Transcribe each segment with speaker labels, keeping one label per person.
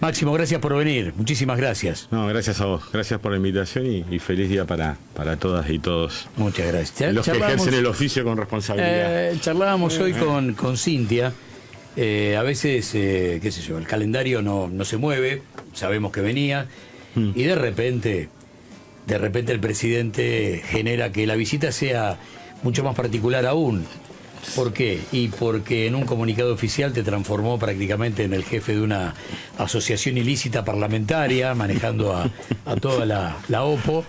Speaker 1: Máximo, gracias por venir. Muchísimas gracias.
Speaker 2: No, gracias a vos. Gracias por la invitación y feliz día para todas y todos.
Speaker 1: Muchas gracias.
Speaker 2: Los que ejercen el oficio con responsabilidad.
Speaker 1: Charlábamos hoy con Cintia. A veces, qué sé yo, el calendario no se mueve, sabemos que venía, y de repente el presidente genera que la visita sea mucho más particular aún. ¿Por qué? Y porque en un comunicado oficial te transformó prácticamente en el jefe de una asociación ilícita parlamentaria, manejando a toda la OPO,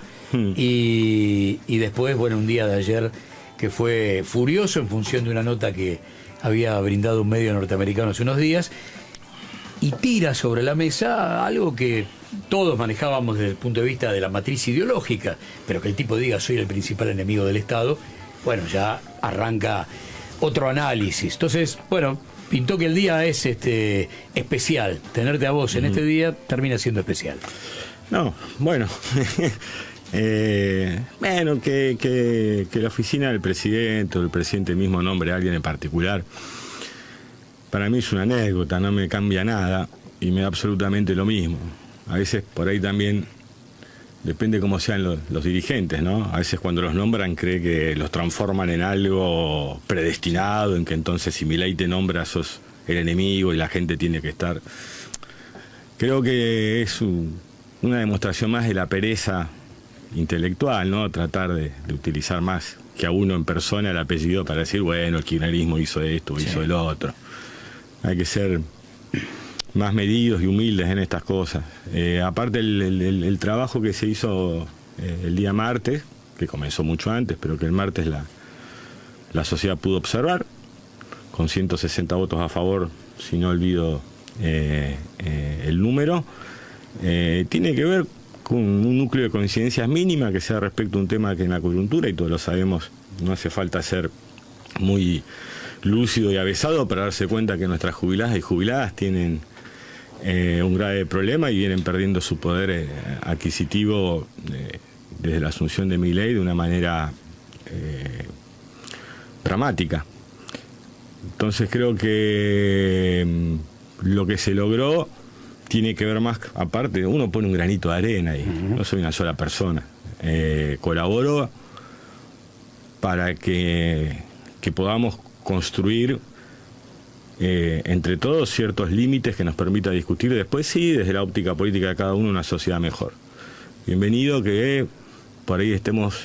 Speaker 1: y después, bueno, un día de ayer que fue furioso en función de una nota que había brindado un medio norteamericano hace unos días, y tira sobre la mesa algo que todos manejábamos desde el punto de vista de la matriz ideológica, pero que el tipo diga soy el principal enemigo del Estado, bueno, ya arranca otro análisis. Entonces, bueno, pintó que el día es especial. Tenerte a vos en este día termina siendo especial.
Speaker 2: No, bueno. Bueno, que la oficina del presidente o el presidente mismo nombre a alguien en particular, para mí es una anécdota, no me cambia nada y me da absolutamente lo mismo. A veces por ahí también depende cómo sean los dirigentes, ¿no? A veces cuando los nombran cree que los transforman en algo predestinado, en que entonces si Milei te nombra sos el enemigo y la gente tiene que estar. Creo que es una demostración más de la pereza intelectual, ¿no? Tratar de utilizar más que a uno en persona el apellido para decir, bueno, el kirchnerismo hizo esto, sí, hizo el otro. Hay que ser más medidos y humildes en estas cosas. Aparte el trabajo que se hizo el día martes, que comenzó mucho antes, pero que el martes la sociedad pudo observar, con 160 votos a favor, si no olvido el número, tiene que ver con un núcleo de coincidencias mínima que sea respecto a un tema que en la coyuntura, y todos lo sabemos, no hace falta ser muy lúcido y avesado para darse cuenta que nuestras jubiladas y jubiladas tienen un grave problema y vienen perdiendo su poder adquisitivo desde la asunción de Milei de una manera dramática. Entonces creo que lo que se logró tiene que ver más, aparte, uno pone un granito de arena y no soy una sola persona. Colaboro para que podamos construir entre todos ciertos límites que nos permita discutir después, sí, desde la óptica política de cada uno, una sociedad mejor. Bienvenido que por ahí estemos,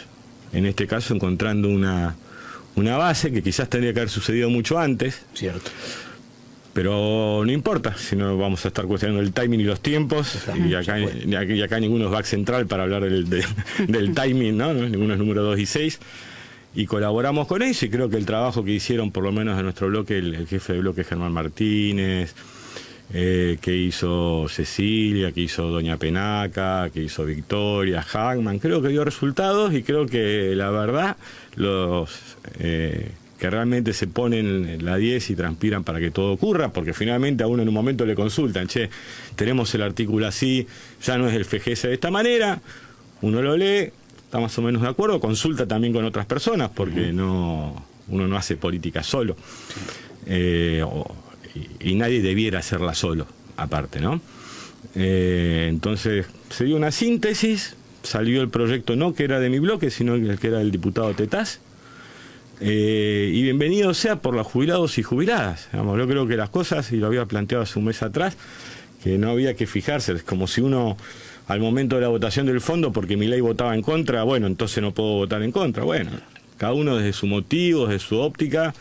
Speaker 2: en este caso, encontrando una base que quizás tendría que haber sucedido mucho antes.
Speaker 1: Cierto.
Speaker 2: Pero no importa, si no vamos a estar cuestionando el timing y los tiempos, y acá ninguno es back central para hablar del timing, ¿no? Ninguno es número 2 y 6. Y colaboramos con eso, y creo que el trabajo que hicieron, por lo menos en nuestro bloque, el jefe de bloque Germán Martínez, que hizo Cecilia, que hizo Doña Penaca, que hizo Victoria, Hackman, creo que dio resultados, y creo que la verdad, los que realmente se ponen la 10 y transpiran para que todo ocurra, porque finalmente a uno en un momento le consultan, che, tenemos el artículo así, ya no es el FGS de esta manera, uno lo lee, está más o menos de acuerdo, consulta también con otras personas, porque uno no hace política solo, y nadie debiera hacerla solo, aparte, ¿no? Entonces se dio una síntesis, salió el proyecto no que era de mi bloque, sino que era del diputado Tetaz, y bienvenido sea por los jubilados y jubiladas. Digamos, yo creo que las cosas, y lo había planteado hace un mes atrás, que no había que fijarse, es como si uno al momento de la votación del fondo, porque Milei votaba en contra, bueno, entonces no puedo votar en contra. Bueno, cada uno desde su motivo, desde su óptica,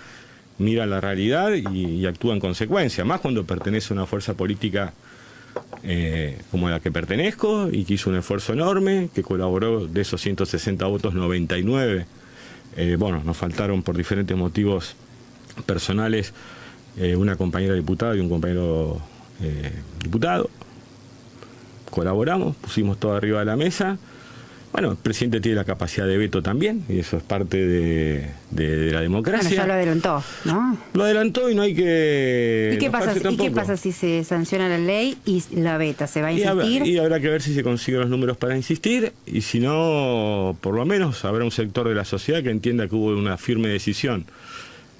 Speaker 2: mira la realidad y actúa en consecuencia, más cuando pertenece a una fuerza política como la que pertenezco, y que hizo un esfuerzo enorme, que colaboró de esos 160 votos, 99. Bueno, nos faltaron por diferentes motivos personales una compañera diputada y un compañero diputado. Colaboramos, pusimos todo arriba de la mesa. Bueno, el presidente tiene la capacidad de veto también, y eso es parte de la democracia.
Speaker 3: Bueno, ya lo adelantó, ¿no?
Speaker 2: Lo adelantó y no hay que...
Speaker 3: ¿Y qué pasa si se sanciona la ley y la veta? ¿Se va a insistir?
Speaker 2: Y habrá que ver si se consiguen los números para insistir, y si no, por lo menos habrá un sector de la sociedad que entienda que hubo una firme decisión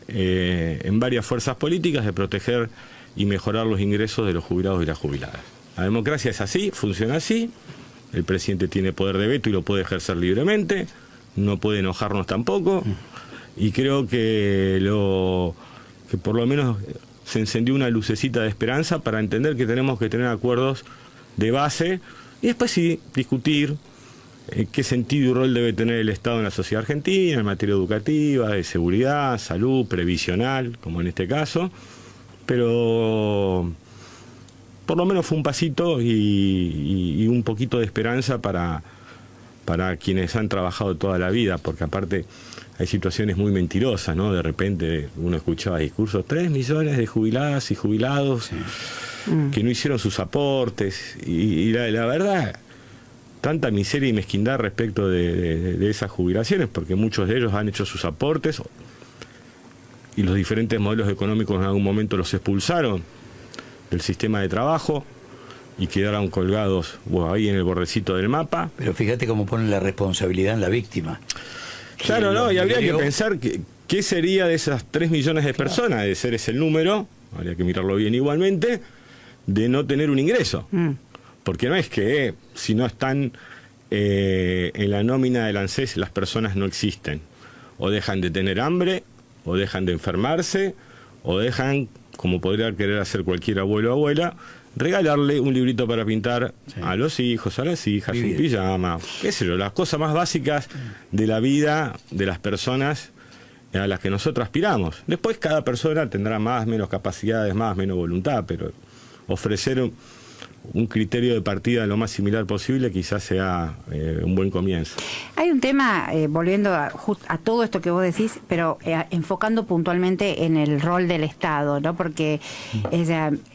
Speaker 2: en varias fuerzas políticas de proteger y mejorar los ingresos de los jubilados y las jubiladas. La democracia es así, funciona así. El presidente tiene poder de veto y lo puede ejercer libremente. No puede enojarnos tampoco. Y creo que por lo menos se encendió una lucecita de esperanza para entender que tenemos que tener acuerdos de base y después sí discutir qué sentido y rol debe tener el Estado en la sociedad argentina, en materia educativa, de seguridad, salud, previsional, como en este caso. Pero por lo menos fue un pasito y un poquito de esperanza para quienes han trabajado toda la vida, porque aparte hay situaciones muy mentirosas, ¿no? De repente uno escuchaba discursos, 3 millones de jubiladas y jubilados que no hicieron sus aportes, y la verdad, tanta miseria y mezquindad respecto de esas jubilaciones, porque muchos de ellos han hecho sus aportes y los diferentes modelos económicos en algún momento los expulsaron del sistema de trabajo y quedaron colgados ahí en el bordecito del mapa.
Speaker 1: Pero fíjate cómo ponen la responsabilidad en la víctima.
Speaker 2: Claro, no, y habría que pensar qué sería de esas 3 millones de personas, de ser ese el número, habría que mirarlo bien igualmente, de no tener un ingreso. Porque no es que si no están en la nómina del ANSES las personas no existen. O dejan de tener hambre, o dejan de enfermarse, o dejan, como podría querer hacer cualquier abuelo o abuela, regalarle un librito para pintar a los hijos, a las hijas, un pijama, qué sé yo, las cosas más básicas de la vida de las personas a las que nosotros aspiramos. Después cada persona tendrá más, menos capacidades, más, menos voluntad, pero ofrecer un criterio de partida lo más similar posible quizás sea un buen comienzo.
Speaker 3: Hay un tema, volviendo a todo esto que vos decís, pero enfocando puntualmente en el rol del Estado, ¿no? Porque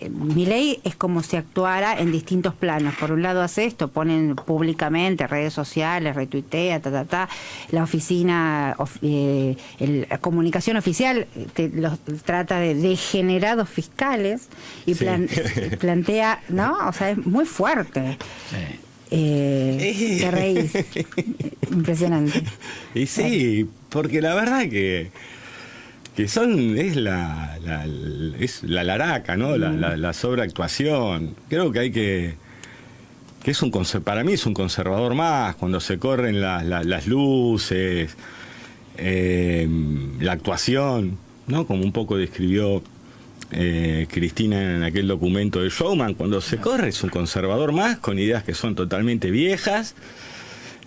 Speaker 3: Milei es como si actuara en distintos planos. Por un lado hace esto, ponen públicamente, redes sociales, retuitea, la oficina, la comunicación oficial los trata de degenerados fiscales y plantea, ¿no? O sea, es muy fuerte. Te reís. Impresionante.
Speaker 2: Y sí, porque la verdad que es la laraca, ¿no? La sobreactuación. Creo que hay que es para mí es un conservador más, cuando se corren las luces, la actuación, ¿no? Como un poco describió Cristina en aquel documento de Showman, cuando se corre es un conservador más, con ideas que son totalmente viejas,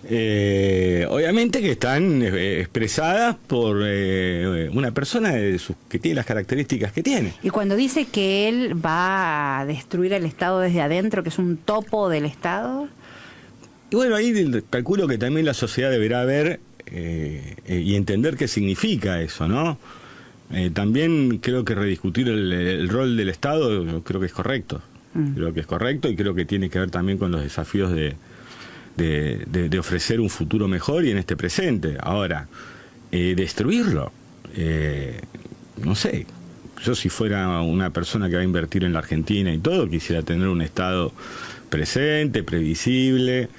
Speaker 2: obviamente que están expresadas por una persona que tiene las características que tiene.
Speaker 3: Y cuando dice que él va a destruir el Estado desde adentro, que es un topo del Estado.
Speaker 2: Y bueno, ahí calculo que también la sociedad deberá ver y entender qué significa eso, ¿no? También creo que rediscutir el rol del Estado creo que es correcto. Creo que es correcto y creo que tiene que ver también con los desafíos de ofrecer un futuro mejor y en este presente. Ahora, destruirlo, no sé, yo si fuera una persona que va a invertir en la Argentina y todo, quisiera tener un Estado presente, previsible,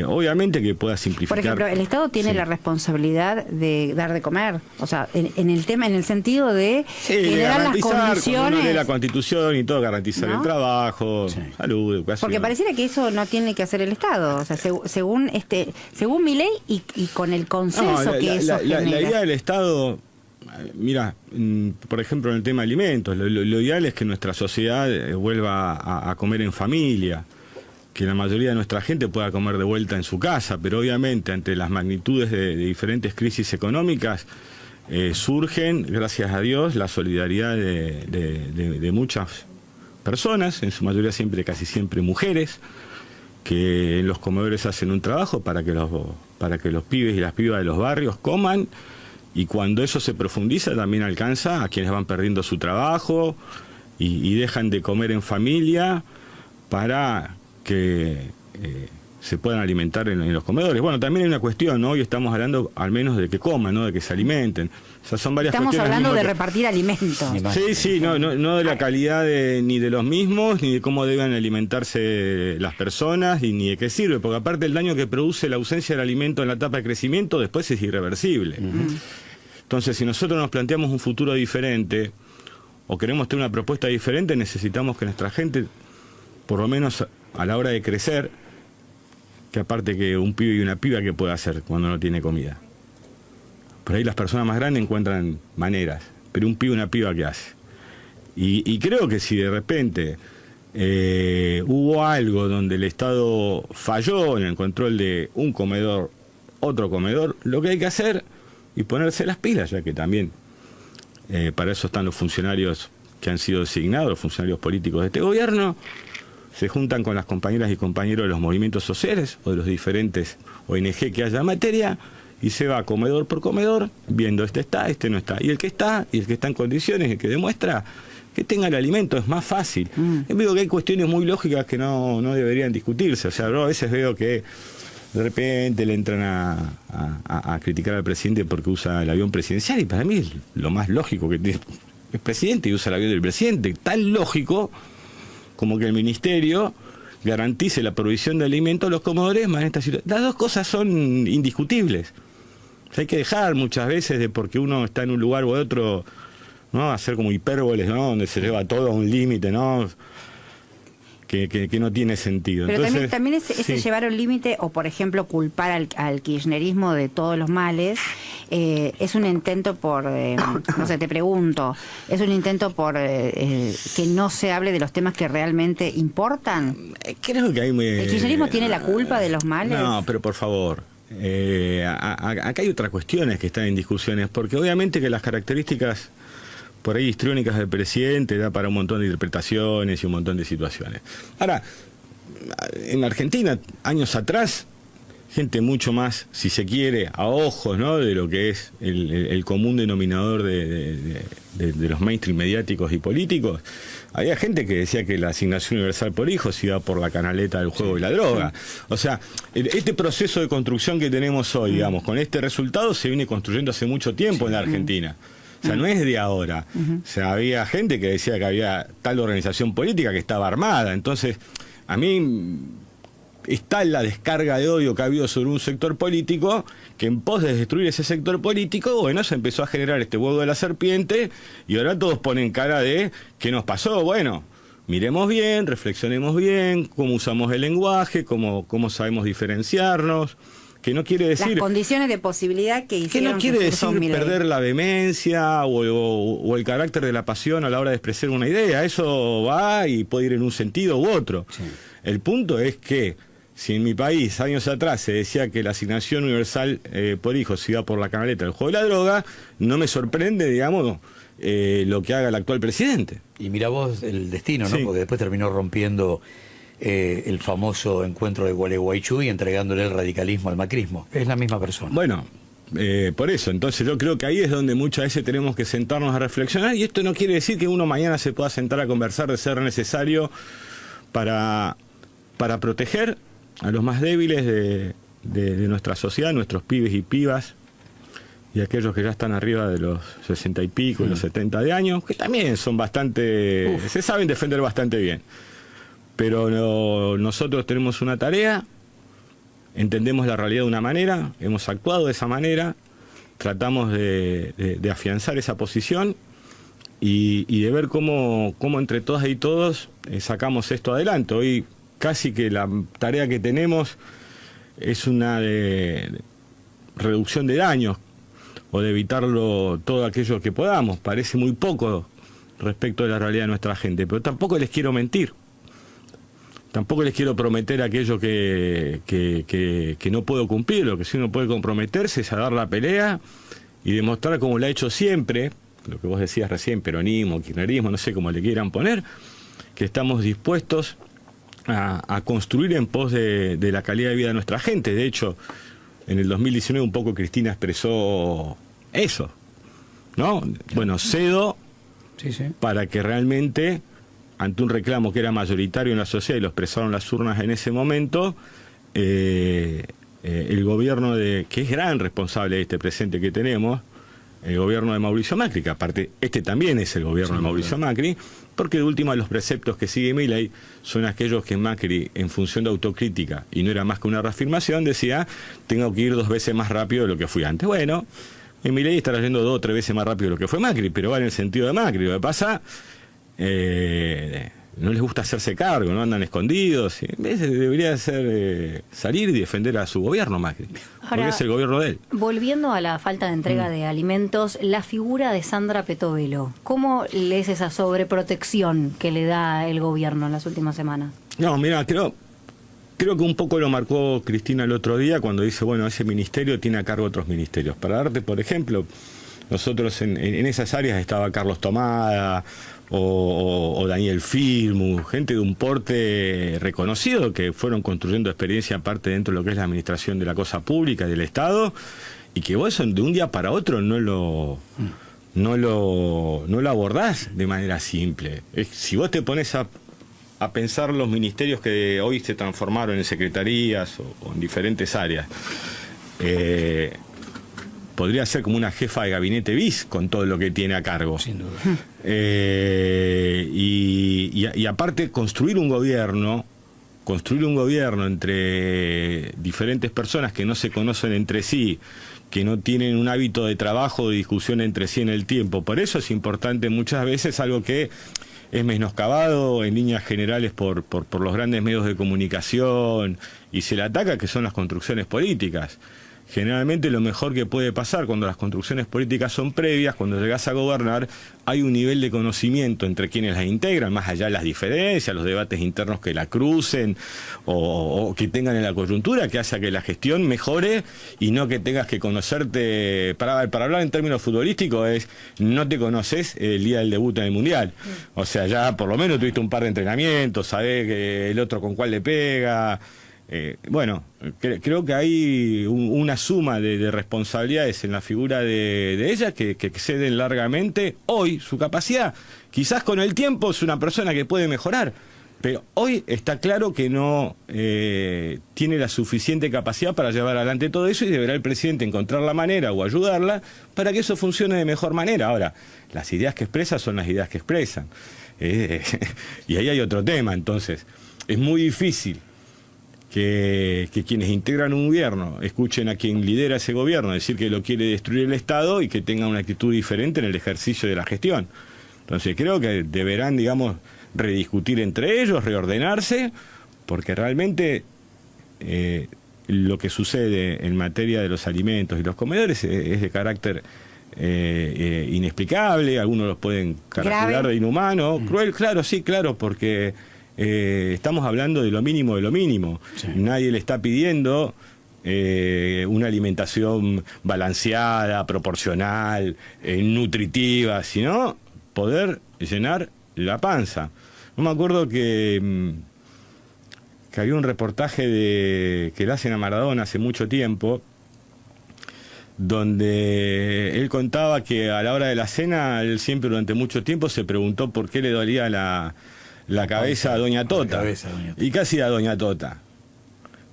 Speaker 2: obviamente que pueda simplificar.
Speaker 3: Por ejemplo, el Estado tiene la responsabilidad de dar de comer, o sea, en el sentido de generar las condiciones
Speaker 2: de la Constitución y todo, garantizar el trabajo, salud, educación.
Speaker 3: Porque pareciera que eso no tiene que hacer el Estado, o sea, según Milei y con el consenso que eso genera.
Speaker 2: La idea del Estado, mira, por ejemplo, en el tema de alimentos, lo ideal es que nuestra sociedad vuelva a comer en familia, que la mayoría de nuestra gente pueda comer de vuelta en su casa, pero obviamente ante las magnitudes de diferentes crisis económicas surgen, gracias a Dios, la solidaridad de muchas personas, en su mayoría casi siempre mujeres, que en los comedores hacen un trabajo para que los pibes y las pibas de los barrios coman, y cuando eso se profundiza también alcanza a quienes van perdiendo su trabajo y dejan de comer en familia para que se puedan alimentar en los comedores. Bueno, también hay una cuestión, ¿no? Hoy estamos hablando al menos de que coman, ¿no? De que se alimenten. O sea, son varias
Speaker 3: Estamos hablando de
Speaker 2: que
Speaker 3: repartir alimentos.
Speaker 2: Sí, no de la calidad ni de los mismos, ni de cómo deben alimentarse las personas, ni de qué sirve, porque aparte el daño que produce la ausencia del alimento en la etapa de crecimiento después es irreversible. Entonces, si nosotros nos planteamos un futuro diferente, o queremos tener una propuesta diferente, necesitamos que nuestra gente por lo menos a la hora de crecer, que aparte que un pibe y una piba, ¿qué puede hacer cuando no tiene comida? Por ahí las personas más grandes encuentran maneras, pero un pibe y una piba, ¿qué hace? Y creo que si de repente hubo algo donde el Estado falló en el control de un comedor, otro comedor, lo que hay que hacer y ponerse las pilas, ya que también para eso están los funcionarios que han sido designados, los funcionarios políticos de este gobierno, se juntan con las compañeras y compañeros de los movimientos sociales o de los diferentes ONG que haya en materia y se va comedor por comedor viendo este está, este no está, y el que está en condiciones, el que demuestra que tenga el alimento, es más fácil. Yo digo que hay cuestiones muy lógicas que no deberían discutirse. O sea, yo a veces veo que de repente le entran a criticar al presidente porque usa el avión presidencial, y para mí es lo más lógico que tiene. Es presidente y usa el avión del presidente. Tan lógico como que el ministerio garantice la provisión de alimentos a los comedores más en esta situación. Las dos cosas son indiscutibles. O sea, hay que dejar muchas veces de porque uno está en un lugar u otro, ¿no?, hacer como hipérboles, ¿no?, donde se lleva todo a un límite, ¿no?, que no tiene sentido.
Speaker 3: Pero
Speaker 2: entonces,
Speaker 3: también ese
Speaker 2: sí,
Speaker 3: llevar a un límite, o por ejemplo culpar al kirchnerismo de todos los males, es un intento por, no sé, te pregunto, es un intento por que no se hable de los temas que realmente importan.
Speaker 2: Creo que hay
Speaker 3: ¿El kirchnerismo tiene la culpa de los males?
Speaker 2: No, pero por favor, acá hay otras cuestiones que están en discusiones, porque obviamente que las características por ahí histriónicas del presidente da para un montón de interpretaciones y un montón de situaciones. Ahora, en Argentina, años atrás, gente mucho más, si se quiere, a ojos, ¿no?, de lo que es el común denominador de los mainstream mediáticos y políticos, había gente que decía que la asignación universal por hijos iba por la canaleta del juego y la droga. O sea, este proceso de construcción que tenemos hoy, digamos, con este resultado se viene construyendo hace mucho tiempo en la Argentina. O sea, no es de ahora. O sea, había gente que decía que había tal organización política que estaba armada. Entonces, a mí está la descarga de odio que ha habido sobre un sector político, que en pos de destruir ese sector político, bueno, se empezó a generar este huevo de la serpiente, y ahora todos ponen cara de ¿qué nos pasó? Bueno, miremos bien, reflexionemos bien, cómo usamos el lenguaje, cómo sabemos diferenciarnos. Que no quiere decir...
Speaker 3: Las condiciones de posibilidad que hicieron...
Speaker 2: Que no quiere decir perder la vehemencia o el carácter de la pasión a la hora de expresar una idea. Eso va y puede ir en un sentido u otro. Sí. El punto es que si en mi país años atrás se decía que la asignación universal por hijos iba por la canaleta del juego de la droga, no me sorprende, digamos, lo que haga el actual presidente.
Speaker 1: Y mira vos el destino, ¿no? Sí. Porque después terminó rompiendo... el famoso encuentro de Gualeguaychú y entregándole el radicalismo al macrismo. Es la misma persona.
Speaker 2: Bueno, por eso, entonces yo creo que ahí es donde muchas veces tenemos que sentarnos a reflexionar, y esto no quiere decir que uno mañana se pueda sentar a conversar de ser necesario para proteger a los más débiles de nuestra sociedad, nuestros pibes y pibas, y aquellos que ya están arriba de los 60 y pico, y los 70 de años, que también son bastante... se saben defender bastante bien. Pero nosotros tenemos una tarea, entendemos la realidad de una manera, hemos actuado de esa manera, tratamos de afianzar esa posición y de ver cómo entre todas y todos sacamos esto adelante. Hoy casi que la tarea que tenemos es una de reducción de daños o de evitarlo todo aquello que podamos. Parece muy poco respecto de la realidad de nuestra gente, pero tampoco les quiero mentir. Tampoco les quiero prometer aquello que no puedo cumplir. Lo que sí uno puede comprometerse es a dar la pelea y demostrar, como lo ha hecho siempre, lo que vos decías recién, peronismo, kirchnerismo, no sé cómo le quieran poner, que estamos dispuestos a construir en pos de la calidad de vida de nuestra gente. De hecho, en el 2019 un poco Cristina expresó eso, ¿no? Bueno, cedo para que realmente... ante un reclamo que era mayoritario en la sociedad y lo expresaron las urnas en ese momento, el gobierno que es gran responsable de este presente que tenemos, el gobierno de Mauricio Macri, que aparte este también es el gobierno de Mauricio Macri, porque de última los preceptos que sigue Milei son aquellos que Macri, en función de autocrítica, y no era más que una reafirmación, decía, tengo que ir 2 veces más rápido de lo que fui antes. Bueno, Milei estará yendo 2 o 3 veces más rápido de lo que fue Macri, pero va en el sentido de Macri. Lo que pasa... no les gusta hacerse cargo, no andan escondidos. En vez debería ser salir y defender a su gobierno, Macri. Porque es el gobierno de él.
Speaker 4: Volviendo a la falta de entrega de alimentos, la figura de Sandra Petovelo, ¿cómo lees esa sobreprotección que le da el gobierno en las últimas semanas?
Speaker 2: No, mira, creo que un poco lo marcó Cristina el otro día cuando dice, bueno, ese ministerio tiene a cargo otros ministerios. Para darte, por ejemplo, nosotros en esas áreas estaba Carlos Tomada o Daniel Filmu, gente de un porte reconocido que fueron construyendo experiencia aparte dentro de lo que es la administración de la cosa pública y del Estado, y que vos de un día para otro no lo abordás de manera simple. Si vos te pones a pensar los ministerios que hoy se transformaron en secretarías o en diferentes áreas, podría ser como una jefa de gabinete bis con todo lo que tiene a cargo.
Speaker 1: Sin duda.
Speaker 2: Y aparte construir un gobierno entre diferentes personas que no se conocen entre sí, que no tienen un hábito de trabajo o de discusión entre sí en el tiempo. Por eso es importante muchas veces algo que es menoscabado en líneas generales por los grandes medios de comunicación y se le ataca, que son las construcciones políticas. Generalmente lo mejor que puede pasar cuando las construcciones políticas son previas, cuando llegas a gobernar, hay un nivel de conocimiento entre quienes las integran, más allá de las diferencias, los debates internos que la crucen o que tengan en la coyuntura, que hace que la gestión mejore y no que tengas que conocerte. Para hablar en términos futbolísticos, no te conoces el día del debut en el Mundial. O sea, ya por lo menos tuviste un par de entrenamientos, sabés que el otro con cuál le pega. Bueno, creo que hay una suma de responsabilidades en la figura de ella que exceden largamente hoy su capacidad. Quizás con el tiempo es una persona que puede mejorar, pero hoy está claro que no tiene la suficiente capacidad para llevar adelante todo eso, y deberá el presidente encontrar la manera o ayudarla para que eso funcione de mejor manera. Ahora, las ideas que expresa son las ideas que expresan. Y ahí hay otro tema, entonces. Es muy difícil que quienes integran un gobierno escuchen a quien lidera ese gobierno decir que lo quiere destruir el Estado y que tengan una actitud diferente en el ejercicio de la gestión. Entonces creo que deberán, digamos, rediscutir entre ellos, reordenarse, porque realmente lo que sucede en materia de los alimentos y los comedores es de carácter inexplicable. Algunos los pueden caracterizar de inhumano, cruel, claro, sí, claro, porque estamos hablando de lo mínimo de lo mínimo. Sí. Nadie le está pidiendo una alimentación balanceada, proporcional, nutritiva, sino poder llenar la panza. No me acuerdo que había un reportaje que le hacen a Maradona hace mucho tiempo, donde él contaba que a la hora de la cena, él siempre durante mucho tiempo se preguntó por qué le dolía la cabeza a Doña Tota. ¿Y qué hacía Doña Tota?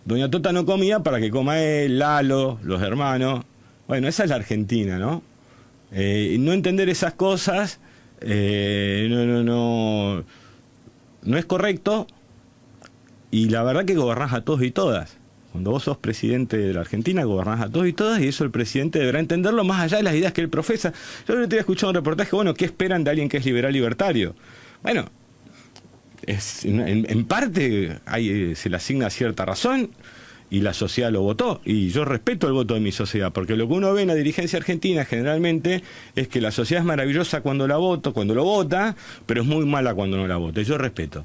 Speaker 2: Doña Tota no comía para que coma él, Lalo, los hermanos. Bueno, esa es la Argentina, ¿no? No entender esas cosas no es correcto, y la verdad que gobernás a todos y todas. Cuando vos sos presidente de la Argentina, gobernás a todos y todas, y eso el presidente deberá entenderlo más allá de las ideas que él profesa. Yo le había escuchado un reportaje, bueno, ¿qué esperan de alguien que es liberal libertario? Bueno, en parte se le asigna cierta razón y la sociedad lo votó, y yo respeto el voto de mi sociedad, porque lo que uno ve en la dirigencia argentina generalmente es que la sociedad es maravillosa cuando lo vota, pero es muy mala cuando no la vota, y yo respeto.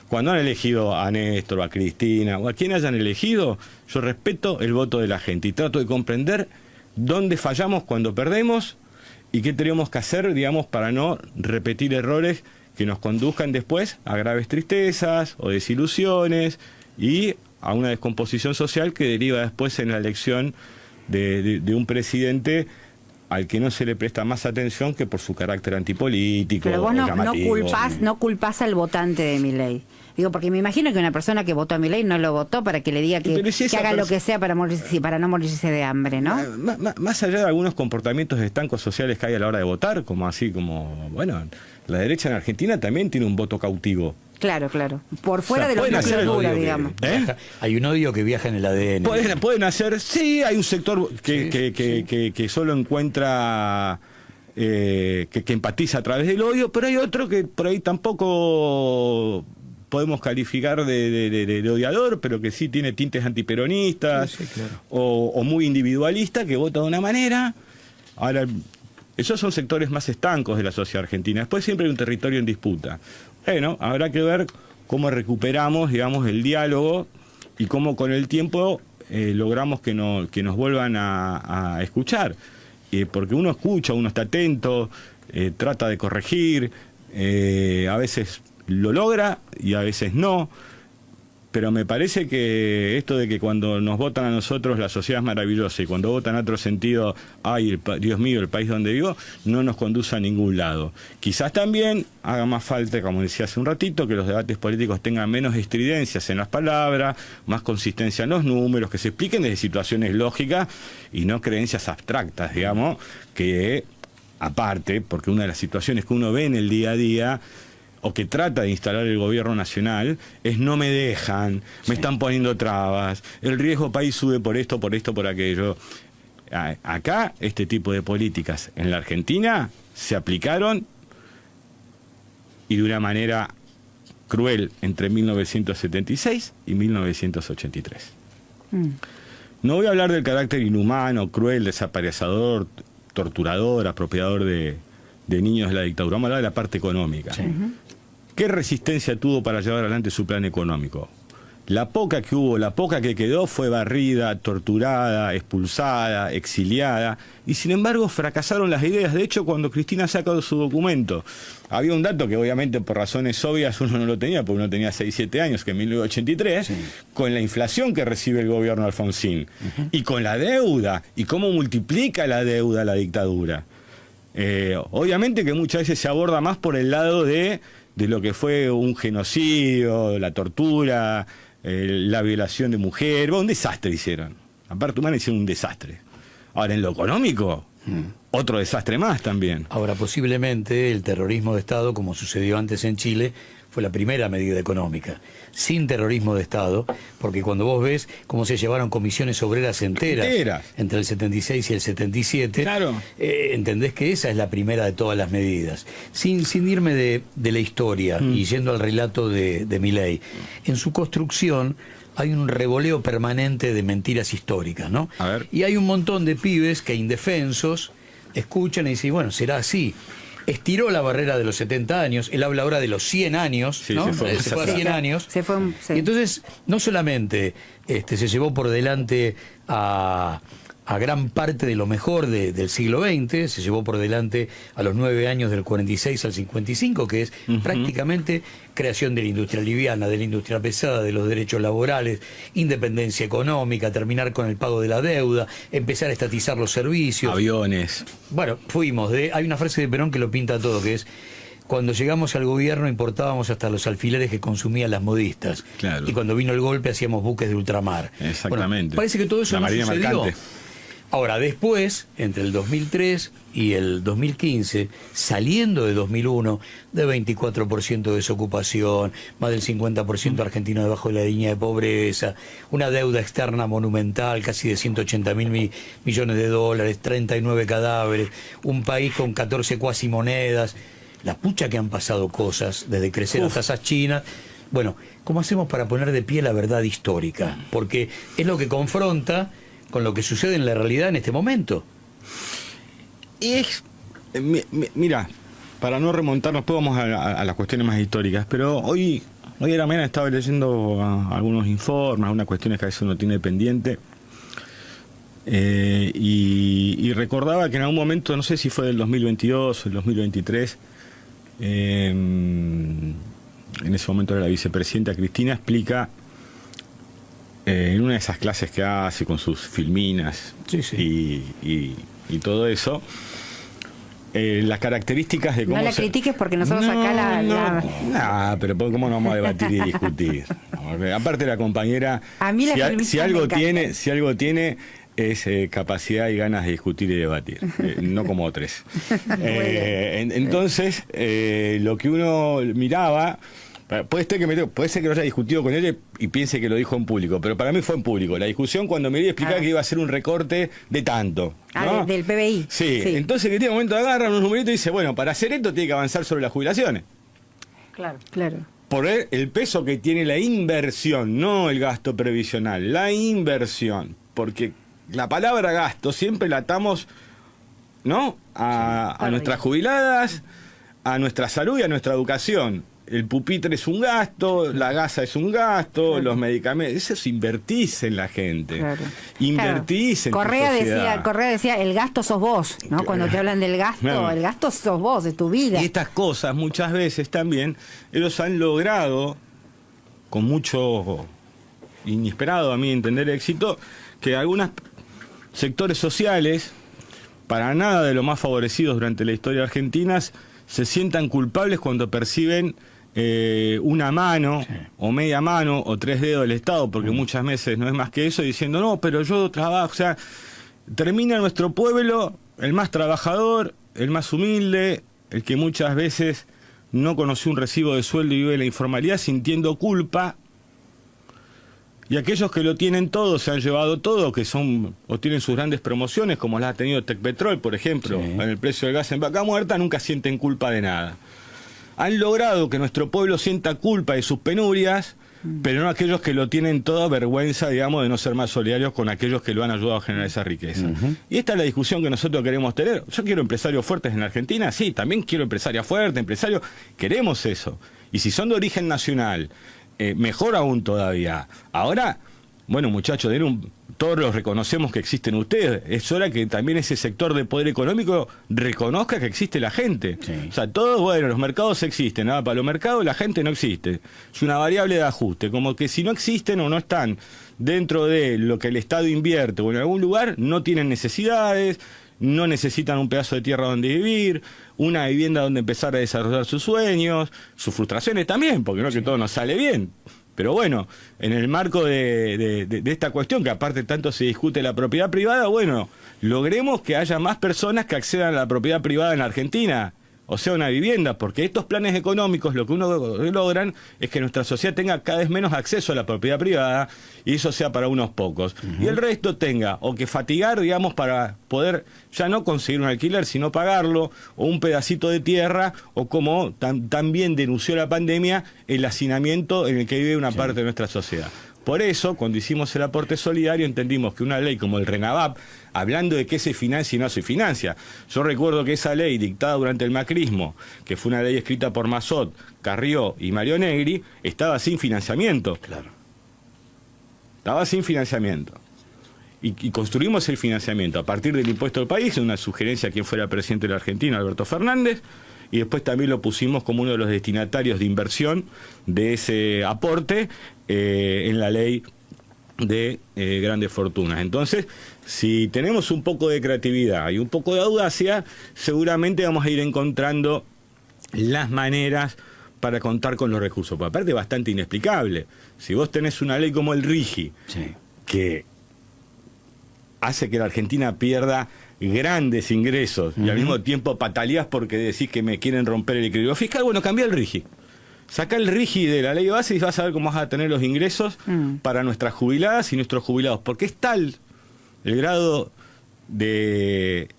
Speaker 2: Cuando han elegido a Néstor o a Cristina o a quien hayan elegido, yo respeto el voto de la gente y trato de comprender dónde fallamos cuando perdemos y qué tenemos que hacer, digamos, para no repetir errores que nos conduzcan después a graves tristezas o desilusiones y a una descomposición social que deriva después en la elección de un presidente al que no se le presta más atención que por su carácter antipolítico.
Speaker 3: Pero vos no culpás al votante de Milei. Digo, porque me imagino que una persona que votó a Milei no lo votó para que le diga que haga lo que sea para no morirse de hambre, ¿no?
Speaker 2: Más allá de algunos comportamientos estancos sociales que hay a la hora de votar, bueno, la derecha en Argentina también tiene un voto cautivo.
Speaker 3: Claro. Por fuera de lo que dura, digamos.
Speaker 1: Hay un odio que viaja en el ADN.
Speaker 2: Pueden hacer, sí, hay un sector que solo encuentra que empatiza a través del odio, pero hay otro que por ahí tampoco podemos calificar de odiador, pero que sí tiene tintes antiperonistas,
Speaker 1: sí, claro.
Speaker 2: o muy individualista, que vota de una manera. Ahora, esos son sectores más estancos de la sociedad argentina. Después siempre hay un territorio en disputa. Bueno, habrá que ver cómo recuperamos, digamos, el diálogo y cómo con el tiempo logramos que nos vuelvan a escuchar. Porque uno escucha, uno está atento, trata de corregir, a veces lo logra y a veces no, pero me parece que esto de que cuando nos votan a nosotros la sociedad es maravillosa y cuando votan a otro sentido, ay, Dios mío, el país donde vivo, no nos conduce a ningún lado. Quizás también haga más falta, como decía hace un ratito, que los debates políticos tengan menos estridencias en las palabras, más consistencia en los números, que se expliquen desde situaciones lógicas y no creencias abstractas, digamos, que aparte, porque una de las situaciones que uno ve en el día a día o que trata de instalar el gobierno nacional es no me dejan, me están poniendo trabas, el riesgo país sube por esto, por aquello. Acá este tipo de políticas en la Argentina se aplicaron y de una manera cruel entre 1976 y 1983. No voy a hablar del carácter inhumano, cruel, desaparecedor, torturador, apropiador de niños de la dictadura. Vamos a hablar de la parte económica. Sí. ¿Qué resistencia tuvo para llevar adelante su plan económico? La poca que hubo, la poca que quedó fue barrida, torturada, expulsada, exiliada, y sin embargo fracasaron las ideas. De hecho, cuando Cristina saca su documento, había un dato que obviamente por razones obvias uno no lo tenía, porque uno tenía 6, 7 años, que en 1983, con la inflación que recibe el gobierno Alfonsín, y con la deuda, y cómo multiplica la deuda la dictadura. Obviamente que muchas veces se aborda más por el lado de lo que fue un genocidio, la tortura, la violación de mujeres. Un desastre hicieron. Aparte humana hicieron un desastre. Ahora en lo económico, otro desastre más también.
Speaker 1: Ahora posiblemente el terrorismo de Estado, como sucedió antes en Chile, fue la primera medida económica. Sin terrorismo de Estado, porque cuando vos ves cómo se llevaron comisiones obreras enteras. Entre el 76 y el 77,
Speaker 2: claro.
Speaker 1: Entendés que esa es la primera de todas las medidas. Sin irme de la historia y yendo al relato de Milei, en su construcción hay un revoleo permanente de mentiras históricas, ¿no?
Speaker 2: A ver.
Speaker 1: Y hay un montón de pibes que indefensos escuchan y dicen, bueno, será así. Estiró la barrera de los 70 años, él habla ahora de los 100 años,
Speaker 2: sí,
Speaker 1: ¿no? Se fue a 100 años.
Speaker 3: Sí.
Speaker 1: Y entonces, no solamente se llevó por delante a gran parte de lo mejor del siglo XX, se llevó por delante a los 9 años del 46 al 55, que es prácticamente creación de la industria liviana, de la industria pesada, de los derechos laborales, independencia económica, terminar con el pago de la deuda, empezar a estatizar los servicios.
Speaker 2: Aviones.
Speaker 1: Bueno, hay una frase de Perón que lo pinta todo, que es: cuando llegamos al gobierno importábamos hasta los alfileres que consumían las modistas.
Speaker 2: Claro.
Speaker 1: Y cuando vino el golpe hacíamos buques de ultramar.
Speaker 2: Exactamente.
Speaker 1: Bueno, parece que todo eso no sucedió. Mercante. Ahora, después, entre el 2003 y el 2015, saliendo de 2001, de 24% de desocupación, más del 50% argentino debajo de la línea de pobreza, una deuda externa monumental, casi de 180.000 millones de dólares, 39 cadáveres, un país con 14 cuasi monedas, la pucha que han pasado cosas, desde crecer a tasas chinas. Bueno, ¿cómo hacemos para poner de pie la verdad histórica? Porque es lo que confronta con lo que sucede en la realidad en este momento.
Speaker 2: Mira, para no remontarnos, después vamos a las cuestiones más históricas, pero hoy a la mañana estaba leyendo algunos informes, algunas cuestiones que a veces uno tiene pendiente, y recordaba que en algún momento, no sé si fue del 2022 o el 2023, en ese momento era la vicepresidenta Cristina, explica en una de esas clases que hace con sus filminas y todo eso, las características de cómo...
Speaker 3: No la critiques porque nosotros acá
Speaker 2: pero ¿cómo no vamos a debatir y discutir? Aparte la compañera,
Speaker 3: a mí
Speaker 2: si algo tiene es capacidad y ganas de discutir y debatir, no como otros. Entonces, lo que uno miraba Puede ser que lo haya discutido con ella y piense que lo dijo en público, pero para mí fue en público. La discusión cuando me iba a explicar que iba a hacer un recorte de tanto. ¿no?
Speaker 3: Del PBI.
Speaker 2: Sí. Entonces que tiene un momento agarran unos numeritos y dice, bueno, para hacer esto tiene que avanzar sobre las jubilaciones.
Speaker 4: Claro.
Speaker 2: Por el peso que tiene la inversión, no el gasto previsional, la inversión. Porque la palabra gasto siempre la atamos, ¿no? A nuestras jubiladas, a nuestra salud y a nuestra educación. El pupitre es un gasto, la gasa es un gasto, los medicamentos, eso es invertís en la gente. Invertís en tu sociedad.
Speaker 3: Correa decía, el gasto sos vos, ¿no? Cuando te hablan del gasto, el gasto sos vos, es tu vida.
Speaker 2: Y estas cosas muchas veces también, ellos han logrado, con mucho inesperado a mi entender éxito, que algunos sectores sociales, para nada de los más favorecidos durante la historia argentina, se sientan culpables cuando perciben una mano o media mano o 3 dedos del Estado, porque muchas veces no es más que eso, diciendo, no, pero yo trabajo, o sea, termina nuestro pueblo, el más trabajador, el más humilde, el que muchas veces no conoció un recibo de sueldo y vive en la informalidad sintiendo culpa, y aquellos que lo tienen todo, se han llevado todo, que son o tienen sus grandes promociones, como las ha tenido Tecpetrol, por ejemplo, en el precio del gas en Vaca Muerta, nunca sienten culpa de nada. Han logrado que nuestro pueblo sienta culpa de sus penurias, pero no aquellos que lo tienen toda vergüenza, digamos, de no ser más solidarios con aquellos que lo han ayudado a generar esa riqueza. Y esta es la discusión que nosotros queremos tener. Yo quiero empresarios fuertes en la Argentina, sí, también quiero empresarias fuertes, empresarios, queremos eso. Y si son de origen nacional, mejor aún todavía. Ahora, bueno, muchachos, todos los reconocemos que existen ustedes. Es hora que también ese sector de poder económico reconozca que existe la gente. O sea, todos, bueno, los mercados existen. Para los mercados la gente no existe. Es una variable de ajuste. Como que si no existen o no están dentro de lo que el Estado invierte o en algún lugar, no tienen necesidades, no necesitan un pedazo de tierra donde vivir, una vivienda donde empezar a desarrollar sus sueños, sus frustraciones también, porque no es que todo nos sale bien. Pero bueno, en el marco de esta cuestión, que aparte tanto se discute la propiedad privada, bueno, logremos que haya más personas que accedan a la propiedad privada en la Argentina, o sea, una vivienda, porque estos planes económicos lo que uno logran es que nuestra sociedad tenga cada vez menos acceso a la propiedad privada y eso sea para unos pocos. Y el resto tenga o que fatigar, digamos, para poder ya no conseguir un alquiler, sino pagarlo, o un pedacito de tierra, o como también denunció la pandemia, el hacinamiento en el que vive una parte de nuestra sociedad. Por eso, cuando hicimos el aporte solidario, entendimos que una ley como el RENAVAP, hablando de qué se financia y no se financia, yo recuerdo que esa ley dictada durante el macrismo, que fue una ley escrita por Massot, Carrió y Mario Negri, estaba sin financiamiento.
Speaker 1: Claro.
Speaker 2: Estaba sin financiamiento. Y construimos el financiamiento a partir del impuesto del país, una sugerencia a quien fuera presidente de la Argentina, Alberto Fernández, y después también lo pusimos como uno de los destinatarios de inversión de ese aporte en la ley de grandes fortunas. Entonces, si tenemos un poco de creatividad y un poco de audacia, seguramente vamos a ir encontrando las maneras para contar con los recursos. Pero aparte, bastante inexplicable. Si vos tenés una ley como el RIGI, que hace que la Argentina pierda grandes ingresos y al mismo tiempo pataleás porque decís que me quieren romper el equilibrio fiscal, bueno, cambia el RIGI. Saca el RIGI de la ley base y vas a ver cómo vas a tener los ingresos para nuestras jubiladas y nuestros jubilados. Porque es tal el grado de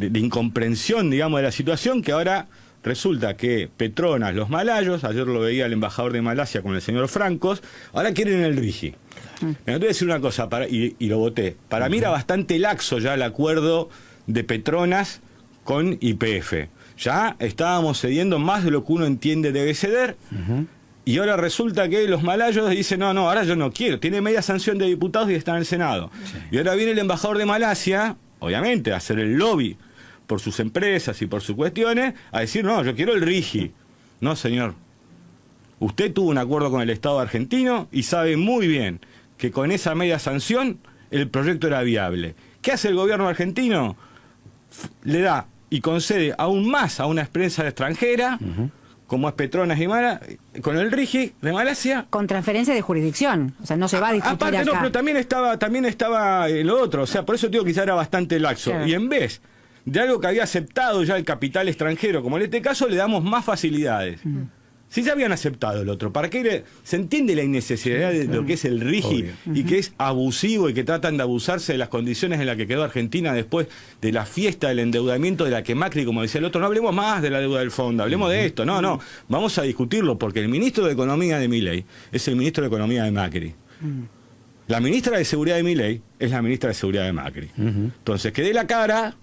Speaker 2: incomprensión, digamos, de la situación, que ahora resulta que Petronas, los malayos, ayer lo veía el embajador de Malasia con el señor Francos, ahora quieren el RIGI. Me voy a decir una cosa, y lo voté. Para mí era bastante laxo ya el acuerdo de Petronas con YPF. Ya estábamos cediendo más de lo que uno entiende debe ceder, y ahora resulta que los malayos dicen, no, ahora yo no quiero, tiene media sanción de diputados y está en el Senado. Y ahora viene el embajador de Malasia, obviamente, a hacer el lobby por sus empresas y por sus cuestiones, a decir, no, yo quiero el RIGI. No, señor. Usted tuvo un acuerdo con el Estado argentino y sabe muy bien que con esa media sanción el proyecto era viable. ¿Qué hace el gobierno argentino? Le da y concede aún más a una empresa extranjera, como es Petronas y Mala, con el RIGI de Malasia.
Speaker 3: Con transferencia de jurisdicción, o sea, no se va a discutir
Speaker 2: aparte,
Speaker 3: acá.
Speaker 2: No, pero también estaba lo otro, o sea, por eso digo que quizá era bastante laxo. Claro. Y en vez de algo que había aceptado ya el capital extranjero, como en este caso, le damos más facilidades. Si ya habían aceptado el otro, ¿para qué se entiende la innecesidad de lo que es el RIGI y que es abusivo y que tratan de abusarse de las condiciones en las que quedó Argentina después de la fiesta del endeudamiento de la que Macri, como decía el otro, no hablemos más de la deuda del fondo, hablemos de esto, no, vamos a discutirlo porque el ministro de Economía de Milei es el ministro de Economía de Macri. La ministra de Seguridad de Milei es la ministra de Seguridad de Macri. Entonces, que dé la cara,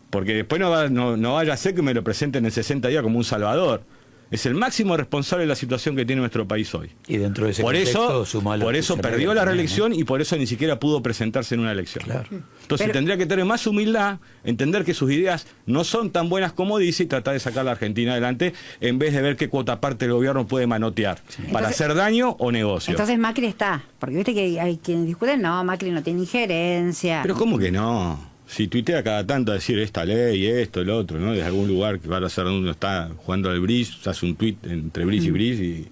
Speaker 2: porque después no vaya a ser que me lo presenten en 60 días como un salvador. Es el máximo responsable de la situación que tiene nuestro país hoy.
Speaker 1: Y dentro de ese
Speaker 2: por
Speaker 1: contexto,
Speaker 2: eso perdió la reelección y por eso ni siquiera pudo presentarse en una elección.
Speaker 1: Claro.
Speaker 2: Entonces tendría que tener más humildad, entender que sus ideas no son tan buenas como dice y tratar de sacar a la Argentina adelante en vez de ver qué cuota parte del gobierno puede manotear para hacer daño o negocio.
Speaker 3: Entonces Macri está, porque viste que hay quienes discuten, no, Macri no tiene injerencia.
Speaker 2: Pero ¿cómo que no? Si tuitea cada tanto a decir esta ley, esto, el otro, ¿no? Desde algún lugar que va a ser donde uno está jugando al bridge, hace un tuit entre bridge y bridge y...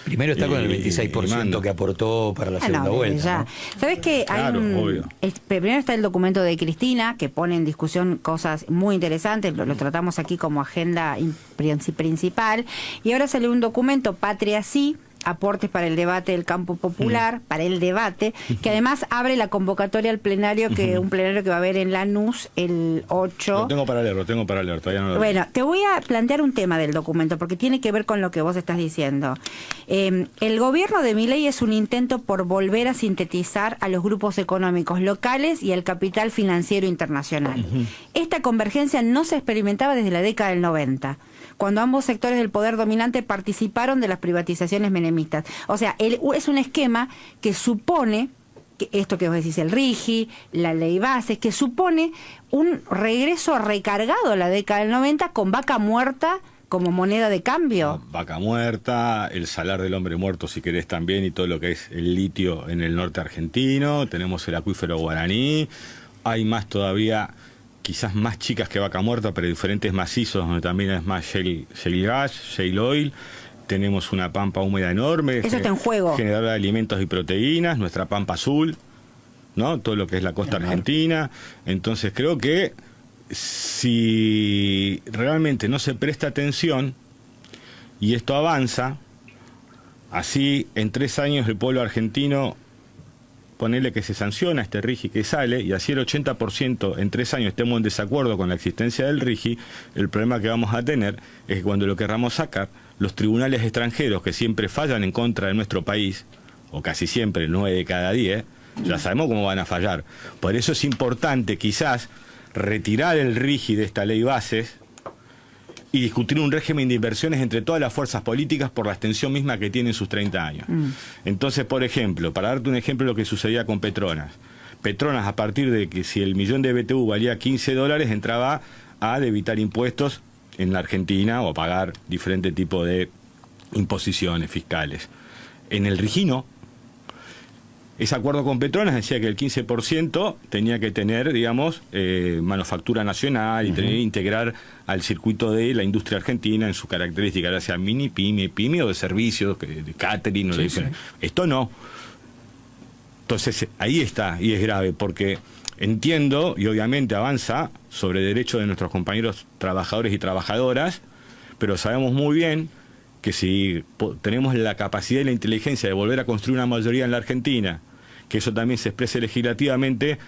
Speaker 1: Primero está con el 26% que aportó para la segunda vuelta, ¿no?
Speaker 3: ¿Sabés qué?
Speaker 2: Claro, obvio.
Speaker 3: Primero está el documento de Cristina, que pone en discusión cosas muy interesantes, lo tratamos aquí como agenda principal, y ahora sale un documento, Patria Sí, aportes para el debate del campo popular, para el debate, que además abre la convocatoria al plenario, un plenario que va a haber en Lanús el 8.
Speaker 2: Lo tengo para leer, todavía no lo
Speaker 3: Bueno, te voy a plantear un tema del documento, porque tiene que ver con lo que vos estás diciendo. El gobierno de Milei es un intento por volver a sintetizar a los grupos económicos locales y al capital financiero internacional. Esta convergencia no se experimentaba desde la década del 90. Cuando ambos sectores del poder dominante participaron de las privatizaciones menemistas. O sea, es un esquema que supone, que esto que vos decís, el RIGI, la ley bases, que supone un regreso recargado a la década del 90 con vaca muerta como moneda de cambio.
Speaker 2: Vaca muerta, el salar del hombre muerto, si querés también, y todo lo que es el litio en el norte argentino, tenemos el acuífero guaraní, hay más todavía... quizás más chicas que vaca muerta, pero diferentes macizos, donde también es más shale gas, shale oil. Tenemos una pampa húmeda enorme.
Speaker 3: Eso está en juego.
Speaker 2: Generadora de alimentos y proteínas, nuestra pampa azul, ¿no? Todo lo que es la costa argentina. Entonces creo que si realmente no se presta atención y esto avanza, así en 3 años el pueblo argentino... ponerle que se sanciona este RIGI que sale y así el 80% en 3 años estemos en desacuerdo con la existencia del RIGI, el problema que vamos a tener es que cuando lo querramos sacar, los tribunales extranjeros que siempre fallan en contra de nuestro país, o casi siempre, 9 de cada 10, ya sabemos cómo van a fallar. Por eso es importante quizás retirar el RIGI de esta ley bases y discutir un régimen de inversiones entre todas las fuerzas políticas por la extensión misma que tienen sus 30 años. Entonces, por ejemplo, para darte un ejemplo de lo que sucedía con Petronas. Petronas, a partir de que si el millón de BTU valía $15, entraba a debitar impuestos en la Argentina o a pagar diferente tipo de imposiciones fiscales. En el RIGI no. Ese acuerdo con Petronas decía que el 15% tenía que tener, digamos, manufactura nacional y tener que integrar al circuito de la industria argentina en su característica, ya sea mini, pyme o de servicios, de catering, Esto no. Entonces, ahí está, y es grave, porque entiendo, y obviamente avanza, sobre derechos de nuestros compañeros trabajadores y trabajadoras, pero sabemos muy bien que si tenemos la capacidad y la inteligencia de volver a construir una mayoría en la Argentina, que eso también se exprese legislativamente,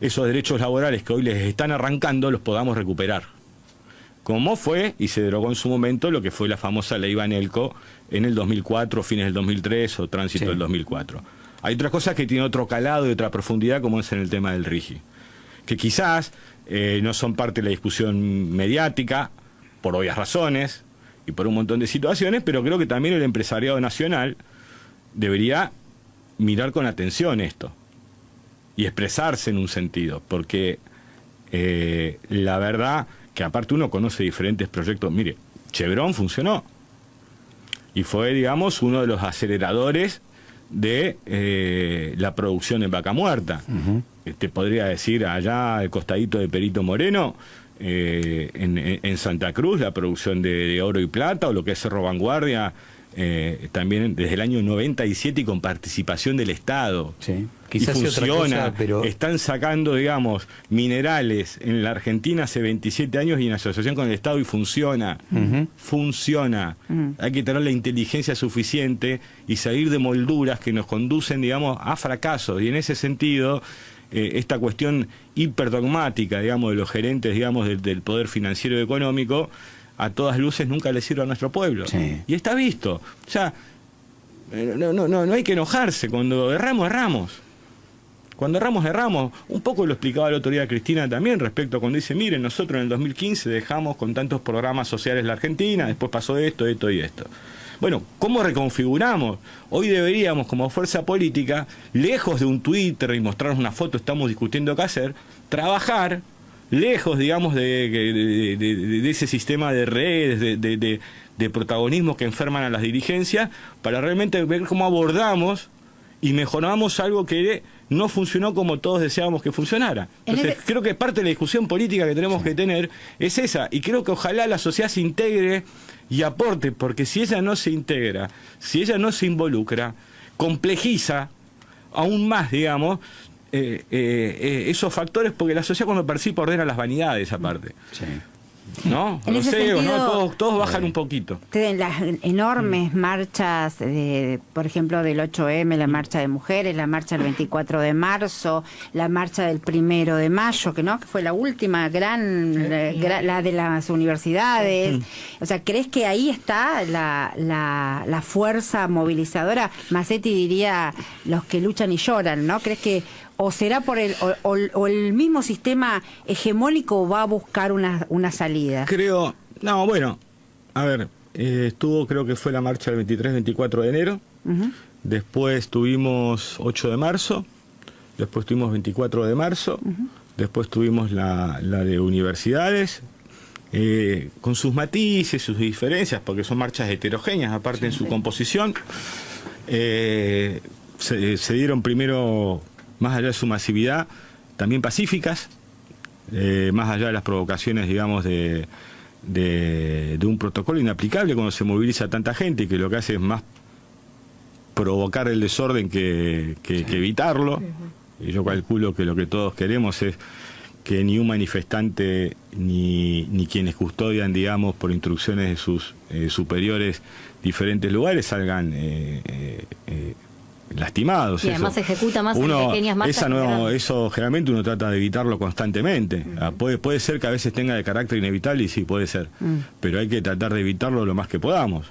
Speaker 2: esos derechos laborales que hoy les están arrancando los podamos recuperar. Como fue, y se derogó en su momento, lo que fue la famosa ley Banelco en el 2004, fines del 2003 o tránsito del 2004. Hay otras cosas que tienen otro calado y otra profundidad, como es en el tema del RIGI, que quizás no son parte de la discusión mediática, por obvias razones, y por un montón de situaciones, pero creo que también el empresariado nacional debería mirar con atención esto y expresarse en un sentido, porque la verdad que aparte uno conoce diferentes proyectos. Mire, Chevron funcionó y fue, digamos, uno de los aceleradores de la producción en vaca muerta. Te podría decir allá al costadito de Perito Moreno, en Santa Cruz, la producción de oro y plata, o lo que es Cerro Vanguardia también desde el año 97 y con participación del Estado.
Speaker 1: Sí.
Speaker 2: Y
Speaker 1: Quizás sea otra
Speaker 2: funciona,
Speaker 1: cosa, pero
Speaker 2: están sacando, digamos, minerales en la Argentina hace 27 años y en asociación con el Estado y funciona. Funciona. Hay que tener la inteligencia suficiente y salir de molduras que nos conducen, digamos, a fracasos. Y en ese sentido, esta cuestión hiperdogmática, digamos, de los gerentes, digamos, del poder financiero y económico, a todas luces nunca le sirve a nuestro pueblo.
Speaker 1: Sí.
Speaker 2: Y está visto. O sea, no hay que enojarse. Cuando erramos. Cuando erramos. Un poco lo explicaba el otro día Cristina también respecto a cuando dice, miren, nosotros en el 2015 dejamos con tantos programas sociales la Argentina, después pasó esto y esto. Bueno, ¿cómo reconfiguramos? Hoy deberíamos, como fuerza política, lejos de un Twitter y mostrarnos una foto, estamos discutiendo qué hacer, trabajar lejos, digamos, de ese sistema de redes, de protagonismo que enferman a las dirigencias, para realmente ver cómo abordamos y mejoramos algo que no funcionó como todos deseábamos que funcionara. Entonces, creo que parte de la discusión política que tenemos que tener es esa, y creo que ojalá la sociedad se integre y aporte, porque si ella no se integra, si ella no se involucra, complejiza aún más, digamos, esos factores, porque la sociedad cuando participa ordena las vanidades aparte.
Speaker 1: sí.
Speaker 2: ¿No?
Speaker 3: En
Speaker 2: Los
Speaker 3: ese
Speaker 2: egos, ¿no?
Speaker 3: sentido,
Speaker 2: Todos bajan un poquito.
Speaker 3: Las enormes marchas, por ejemplo, del 8M, la marcha de mujeres, la marcha del 24 de marzo, la marcha del 1 de mayo, que fue la última la de las universidades. O sea, ¿crees que ahí está la fuerza movilizadora? Massetti diría, los que luchan y lloran, ¿no? ¿Crees que o será por el mismo sistema hegemónico va a buscar una salida?
Speaker 2: Creo, a ver, creo que fue la marcha del 23-24 de enero, después tuvimos 8 de marzo, después tuvimos 24 de marzo, después tuvimos la de universidades, con sus matices, sus diferencias, porque son marchas heterogéneas, aparte en su composición. Se dieron primero, más allá de su masividad, también pacíficas, más allá de las provocaciones, digamos, de un protocolo inaplicable cuando se moviliza tanta gente, y que lo que hace es más provocar el desorden que evitarlo. Y yo calculo que lo que todos queremos es que ni un manifestante ni quienes custodian, digamos, por instrucciones de sus superiores diferentes lugares salgan lastimados.
Speaker 4: Y además se ejecuta más en pequeñas marchas.
Speaker 2: Eso generalmente uno trata de evitarlo constantemente. Puede ser que a veces tenga de carácter inevitable, y sí, puede ser. Pero hay que tratar de evitarlo lo más que podamos.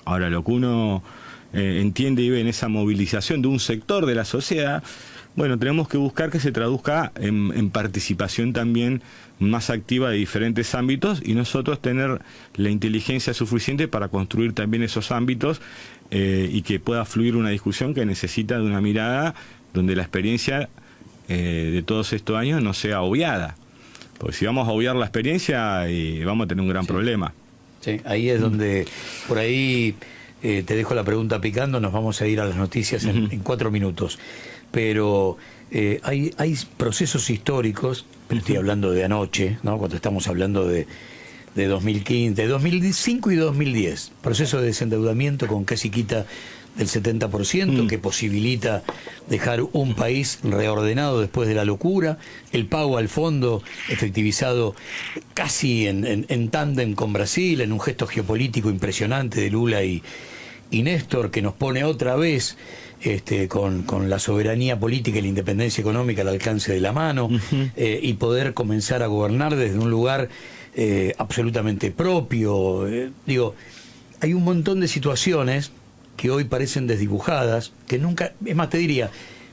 Speaker 2: Ahora, lo que uno entiende y ve en esa movilización de un sector de la sociedad, bueno, tenemos que buscar que se traduzca en participación también más activa de diferentes ámbitos, y nosotros tener la inteligencia suficiente para construir también esos ámbitos, y que pueda fluir una discusión que necesita de una mirada donde la experiencia de todos estos años no sea obviada. Porque si vamos a obviar la experiencia, vamos a tener un gran problema.
Speaker 1: Sí, ahí es donde, por ahí te dejo la pregunta picando, nos vamos a ir a las noticias en 4 minutos. Pero hay procesos históricos, pero estoy hablando de anoche, ¿no? Cuando estamos hablando de 2015, 2005 y 2010, proceso de desendeudamiento con casi quita del 70%, que posibilita dejar un país reordenado después de la locura, el pago al fondo efectivizado casi en tándem con Brasil, en un gesto geopolítico impresionante de Lula y Néstor, que nos pone otra vez con la soberanía política y la independencia económica al alcance de la mano, y poder comenzar a gobernar desde un lugar absolutamente propio. Hay un montón de situaciones que hoy parecen desdibujadas, que nunca, es más, te diría,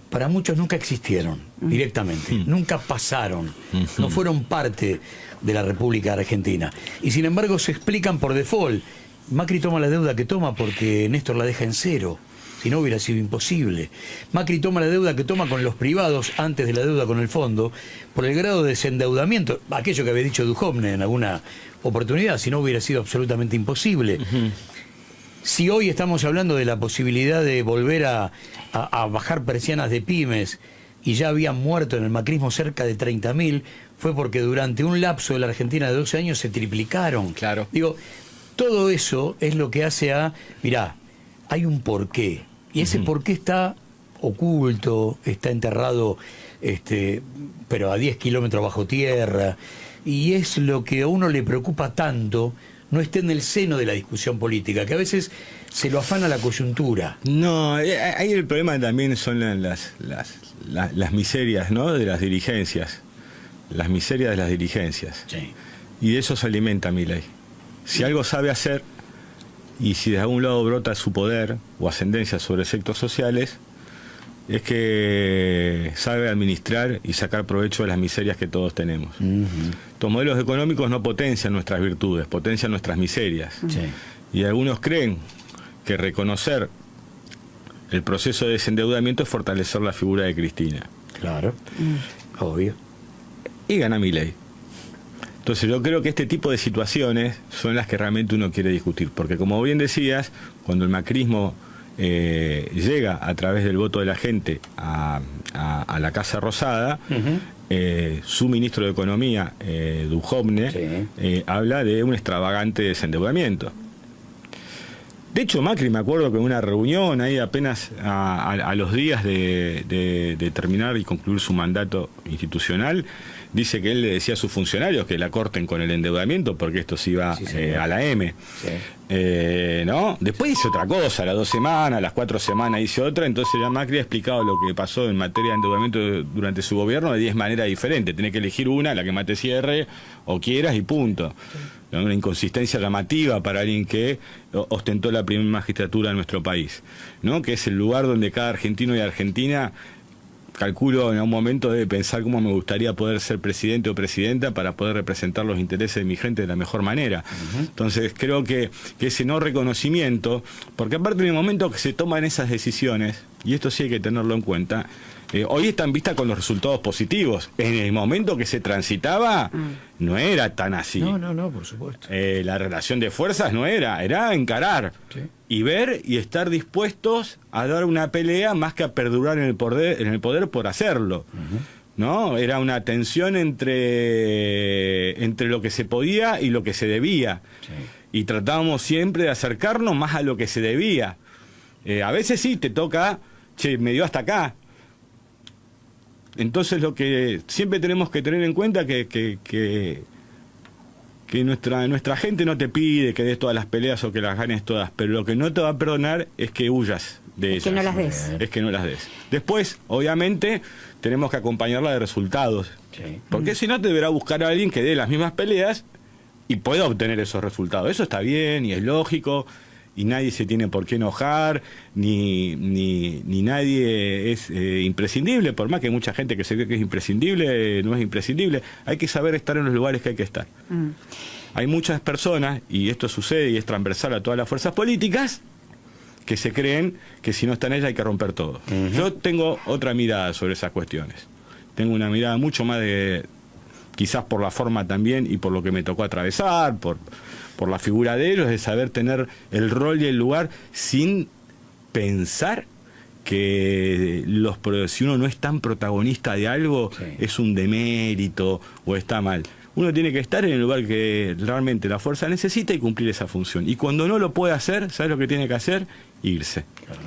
Speaker 1: para muchos nunca existieron directamente, nunca pasaron, no fueron parte de la República Argentina, y sin embargo se explican por default. Macri toma la deuda que toma porque Néstor la deja en cero, si no hubiera sido imposible. Macri toma la deuda que toma con los privados antes de la deuda con el fondo, por el grado de desendeudamiento, aquello que había dicho Duhovne en alguna oportunidad, si no hubiera sido absolutamente imposible. Si hoy estamos hablando de la posibilidad de volver a bajar persianas de pymes, y ya habían muerto en el macrismo cerca de 30.000, fue porque durante un lapso de la Argentina de 12 años se triplicaron.
Speaker 2: Claro.
Speaker 1: todo eso es lo que hace mirá, hay un porqué, y ese porqué está oculto, está enterrado, pero a 10 kilómetros bajo tierra, y es lo que a uno le preocupa tanto, no esté en el seno de la discusión política, que a veces se lo afana la coyuntura.
Speaker 2: No, ahí el problema también son las miserias, ¿no?, de las dirigencias. Las miserias de las dirigencias.
Speaker 1: Sí.
Speaker 2: Y de eso se alimenta Milei. Si algo sabe hacer, y si de algún lado brota su poder o ascendencia sobre sectores sociales, es que sabe administrar y sacar provecho de las miserias que todos tenemos. Los modelos económicos no potencian nuestras virtudes, potencian nuestras miserias.
Speaker 1: Sí.
Speaker 2: Y algunos creen que reconocer el proceso de desendeudamiento es fortalecer la figura de Cristina.
Speaker 1: Claro, obvio.
Speaker 2: Y gana Milei. Entonces yo creo que este tipo de situaciones son las que realmente uno quiere discutir, porque como bien decías, cuando el macrismo llega a través del voto de la gente a la Casa Rosada, su ministro de Economía, Duhovne,
Speaker 1: sí,
Speaker 2: habla de un extravagante desendeudamiento. De hecho, Macri, me acuerdo que en una reunión ahí apenas a los días de terminar y concluir su mandato institucional, dice que él le decía a sus funcionarios que la corten con el endeudamiento porque esto se iba a la M.
Speaker 1: Sí.
Speaker 2: ¿No? Después dice otra cosa, a las 2 semanas, a las 4 semanas dice otra, entonces ya Macri ha explicado lo que pasó en materia de endeudamiento durante su gobierno de 10 maneras diferentes. Tenés que elegir una, la que más te cierre o quieras y punto. Sí. Una inconsistencia llamativa para alguien que ostentó la primera magistratura de nuestro país, ¿no? Que es el lugar donde cada argentino y argentina, calculo, en algún momento debe pensar cómo me gustaría poder ser presidente o presidenta para poder representar los intereses de mi gente de la mejor manera. Entonces creo que ese no reconocimiento, porque aparte en el momento que se toman esas decisiones, y esto sí hay que tenerlo en cuenta, hoy están vistas con los resultados positivos. En el momento que se transitaba, no era tan así.
Speaker 1: No, por supuesto.
Speaker 2: La relación de fuerzas no era encarar. Sí. Y ver y estar dispuestos a dar una pelea más que a perdurar en el poder por hacerlo. ¿No? Era una tensión entre lo que se podía y lo que se debía. Sí. Y tratábamos siempre de acercarnos más a lo que se debía. A veces sí, te toca, me dio hasta acá. Entonces lo que siempre tenemos que tener en cuenta que nuestra gente no te pide que des todas las peleas o que las ganes todas, pero lo que no te va a perdonar es que huyas de ellas.
Speaker 3: Que no las des.
Speaker 2: Es que no las des. Después, obviamente, tenemos que acompañarla de resultados. Sí. Porque si no, te deberá buscar a alguien que dé las mismas peleas y pueda obtener esos resultados. Eso está bien y es lógico, y nadie se tiene por qué enojar, ni nadie es imprescindible, por más que hay mucha gente que se cree que es imprescindible, no es imprescindible. Hay que saber estar en los lugares que hay que estar. Hay muchas personas, y esto sucede y es transversal a todas las fuerzas políticas, que se creen que si no están ellas hay que romper todo. Yo tengo otra mirada sobre esas cuestiones. Tengo una mirada mucho más quizás por la forma también y por lo que me tocó atravesar, por la figura de ellos, de saber tener el rol y el lugar sin pensar que si uno no es tan protagonista de algo, es un demérito o está mal. Uno tiene que estar en el lugar que realmente la fuerza necesita y cumplir esa función. Y cuando no lo puede hacer, ¿sabes lo que tiene que hacer? Irse. Claro.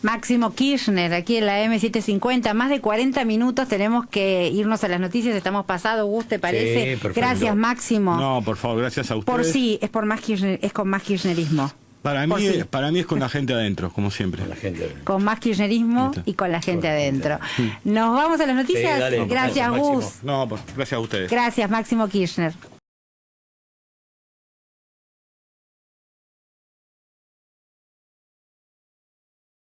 Speaker 3: Máximo Kirchner, aquí en la M750, más de 40 minutos, tenemos que irnos a las noticias, estamos pasados, Gus, ¿te parece? Sí, gracias, Máximo.
Speaker 2: No, por favor, gracias a ustedes.
Speaker 3: Por sí, es con más kirchnerismo.
Speaker 2: Para mí es con la gente adentro, como siempre.
Speaker 1: Con la gente adentro.
Speaker 3: Con más kirchnerismo y con la gente adentro. Nos vamos a las noticias.
Speaker 1: Sí, dale,
Speaker 3: gracias, Gus.
Speaker 2: No, gracias a ustedes.
Speaker 3: Gracias, Máximo Kirchner.